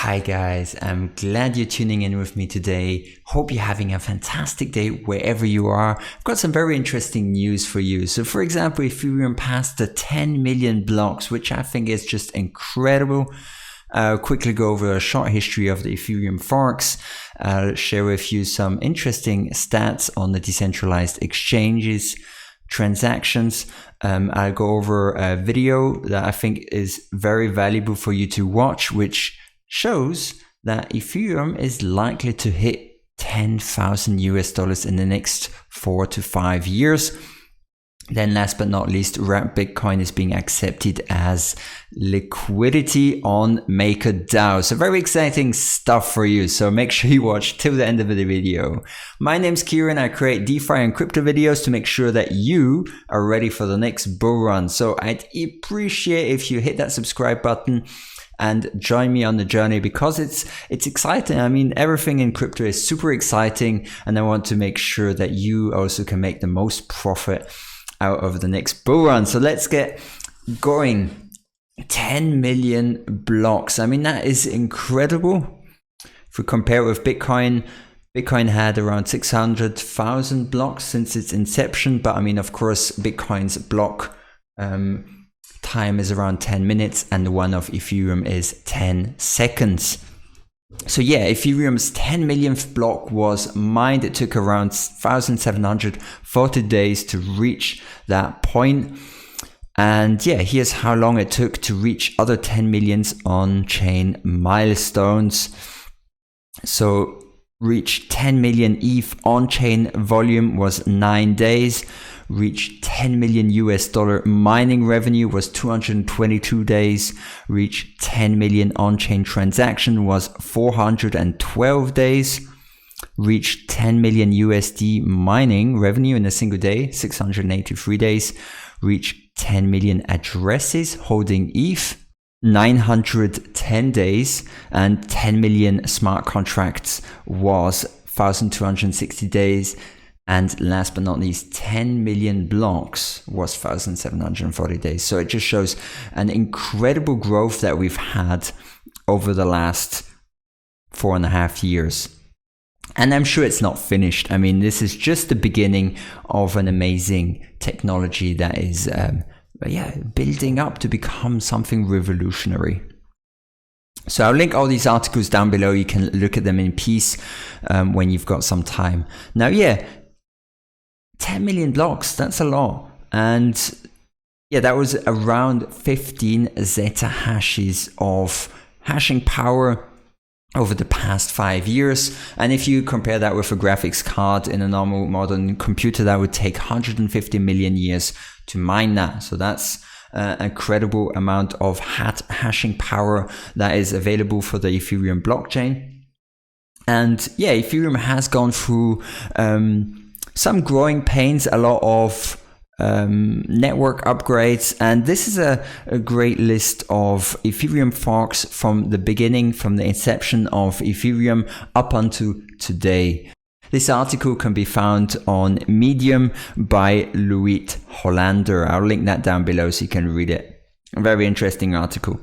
Hi guys, I'm glad you're tuning in with me today. Hope you're having a fantastic day wherever you are. I've got some very interesting news for you. So for example, Ethereum passed the 10 million blocks, which I think is just incredible. I'll quickly go over a short history of the Ethereum forks. I'll share with you some interesting stats on the decentralized exchanges, transactions. I'll go over a video that I think is very valuable for you to watch, which shows that Ethereum is likely to hit 10,000 US dollars in the next 4 to 5 years. Then last but not least, Bitcoin is being accepted as liquidity on MakeItDown. So very exciting stuff for you. So make sure you watch till the end of the video. My name's Kierin. I create DeFi and crypto videos to make sure that you are ready for the next bull run. So I'd appreciate if you hit that subscribe button and join me on the journey, because it's exciting. I mean, everything in crypto is super exciting, and I want to make sure that you also can make the most profit out of the next bull run. So let's get going. 10 million blocks. I mean, that is incredible. If we compare it with Bitcoin, Bitcoin had around 600,000 blocks since its inception. But I mean, of course, Bitcoin's block time is around 10 minutes and the one of Ethereum is 10 seconds. So yeah, Ethereum's 10 millionth block was mined. It took around 1,740 days to reach that point. And yeah, here's how long it took to reach other 10 millions on-chain milestones. So reach 10 million ETH on-chain volume was 9 days. Reach 10 million US dollar mining revenue was 222 days. Reach 10 million on-chain transaction was 412 days. Reach 10 million USD mining revenue in a single day, 683 days. Reach 10 million addresses holding ETH, 910 days. And 10 million smart contracts was 1,260 days. And last but not least, 10 million blocks was 1,740 days. So it just shows an incredible growth that we've had over the last 4.5 years. And I'm sure it's not finished. I mean, this is just the beginning of an amazing technology that is building up to become something revolutionary. So I'll link all these articles down below. You can look at them in peace when you've got some time. Now, yeah, 10 million blocks, that's a lot. And yeah, that was around 15 zeta hashes of hashing power over the past 5 years. And if you compare that with a graphics card in a normal modern computer, that would take 150 million years to mine that. So that's an incredible amount of hashing power that is available for the Ethereum blockchain. And yeah, Ethereum has gone through some growing pains, a lot of network upgrades, and this is a great list of Ethereum forks from the beginning, from the inception of Ethereum up until today. This article can be found on Medium by Louis Hollander. I'll link that down below so you can read it. A very interesting article.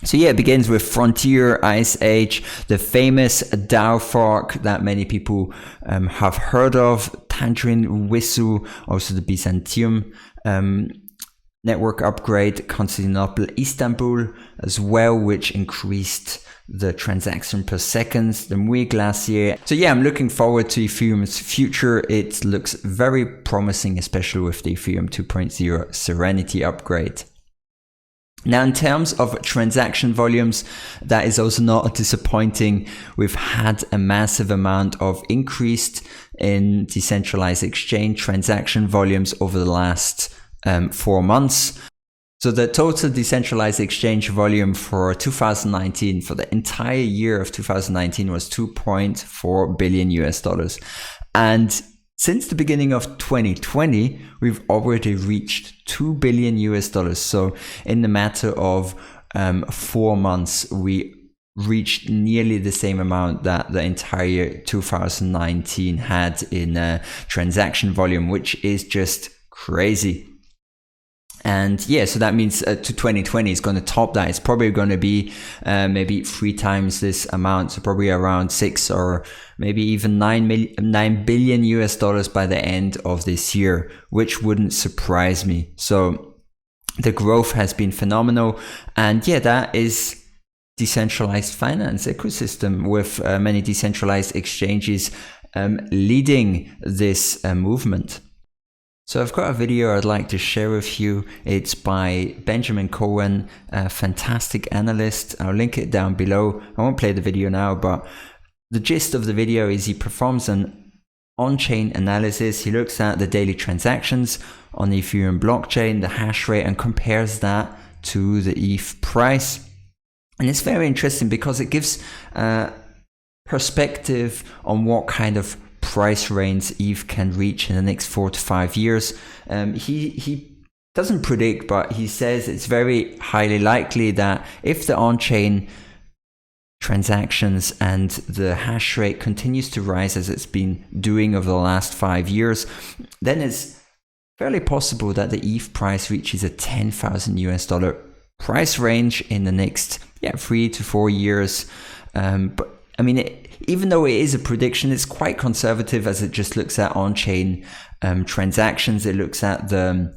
So yeah, it begins with Frontier, Ice Age, the famous DAO fork that many people have heard of, Tangerine Whistle, also the Byzantium network upgrade, Constantinople, Istanbul as well, which increased the transaction per second, the Mui Glacier. So yeah, I'm looking forward to Ethereum's future. It looks very promising, especially with the Ethereum 2.0 Serenity upgrade. Now, in terms of transaction volumes, that is also not disappointing. We've had a massive amount of increase in decentralized exchange transaction volumes over the last 4 months. So the total decentralized exchange volume for 2019, for the entire year of 2019, was 2.4 billion US dollars. And since the beginning of 2020, we've already reached 2 billion US dollars. So in the matter of 4 months, we reached nearly the same amount that the entire 2019 had in transaction volume, which is just crazy. And yeah, so that means to 2020 it's going to top that. It's probably going to be maybe 3 times this amount, so probably around 6 or maybe even 9 billion US dollars by the end of this year, which wouldn't surprise me. So the growth has been phenomenal, and yeah, that is decentralized finance ecosystem with many decentralized exchanges leading this movement. So I've got a video I'd like to share with you. It's by Benjamin Cohen, a fantastic analyst. I'll link it down below. I won't play the video now, but the gist of the video is he performs an on-chain analysis. He looks at the daily transactions on the Ethereum blockchain, the hash rate, and compares that to the ETH price. And it's very interesting because it gives perspective on what kind of price range ETH can reach in the next 4 to 5 years. He doesn't predict, but he says it's very highly likely that if the on-chain transactions and the hash rate continues to rise as it's been doing over the last 5 years, then it's fairly possible that the ETH price reaches a 10,000 US dollar price range in the next 3 to 4 years. But I mean, even though it is a prediction, it's quite conservative as it just looks at on-chain transactions. It looks at the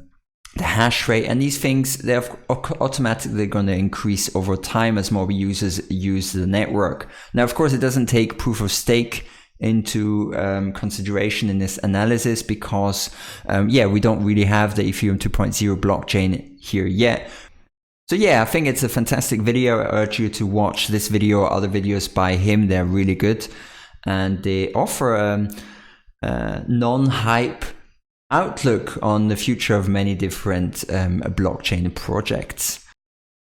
hash rate, and these things, they're automatically going to increase over time as more users use the network. Now, of course, it doesn't take proof of stake into consideration in this analysis because, we don't really have the Ethereum 2.0 blockchain here yet. So yeah, I think it's a fantastic video. I urge you to watch this video or other videos by him. They're really good, and they offer a non-hype outlook on the future of many different blockchain projects.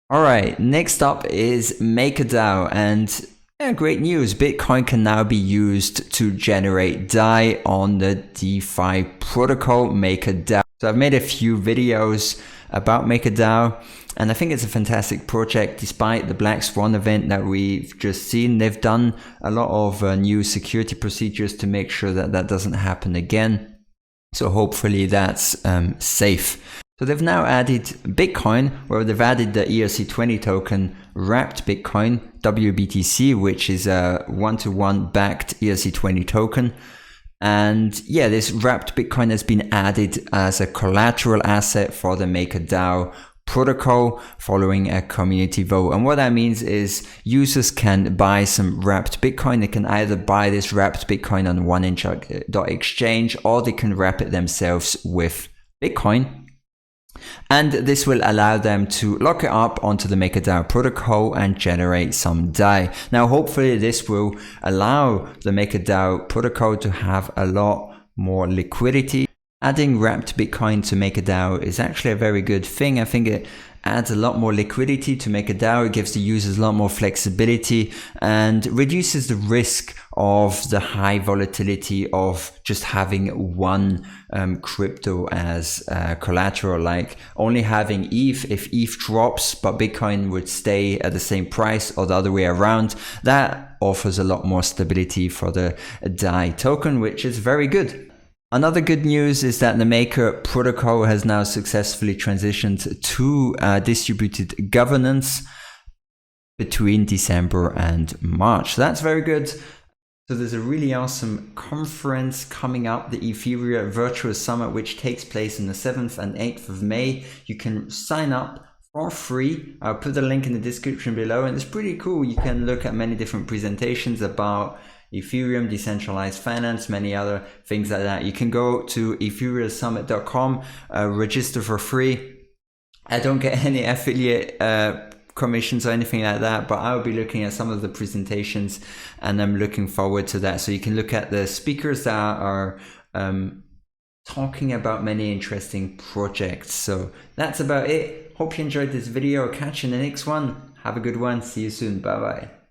All right, next up is MakeItDown, and great news. Bitcoin can now be used to generate DAI on the DeFi protocol MakeItDown. So I've made a few videos about MakeItDown, and I think it's a fantastic project. Despite the Black Swan event that we've just seen, they've done a lot of new security procedures to make sure that that doesn't happen again. So hopefully that's safe. So they've now added Bitcoin, where they've added the ERC20 token wrapped Bitcoin, WBTC, which is a 1-to-1 backed ERC20 token. And yeah, this wrapped Bitcoin has been added as a collateral asset for the MakeItDown protocol following a community vote. And what that means is users can buy some wrapped Bitcoin. They can either buy this wrapped Bitcoin on 1inch.exchange, or they can wrap it themselves with Bitcoin. And this will allow them to lock it up onto the MakeItDown protocol and generate some DAI. Now, hopefully this will allow the MakeItDown protocol to have a lot more liquidity. Adding wrapped Bitcoin to MakeItDown is actually a very good thing. I think it adds a lot more liquidity to MakeItDown. It gives the users a lot more flexibility and reduces the risk of the high volatility of just having one crypto as collateral, like only having ETH. If ETH drops but Bitcoin would stay at the same price, or the other way around, that offers a lot more stability for the DAI token, which is very good. Another good news is that the Maker protocol has now successfully transitioned to distributed governance between December and March. So that's very good. So there's a really awesome conference coming up, the Ethereum Virtual Summit, which takes place on the 7th and 8th of May. You can sign up for free. I'll put the link in the description below, and it's pretty cool. You can look at many different presentations about Ethereum, decentralized finance, many other things like that. You can go to ethereumsummit.com, register for free. I don't get any affiliate commissions or anything like that, but I'll be looking at some of the presentations, and I'm looking forward to that. So you can look at the speakers that are talking about many interesting projects. So that's about it. Hope you enjoyed this video. I'll catch you in the next one. Have a good one. See you soon. Bye bye.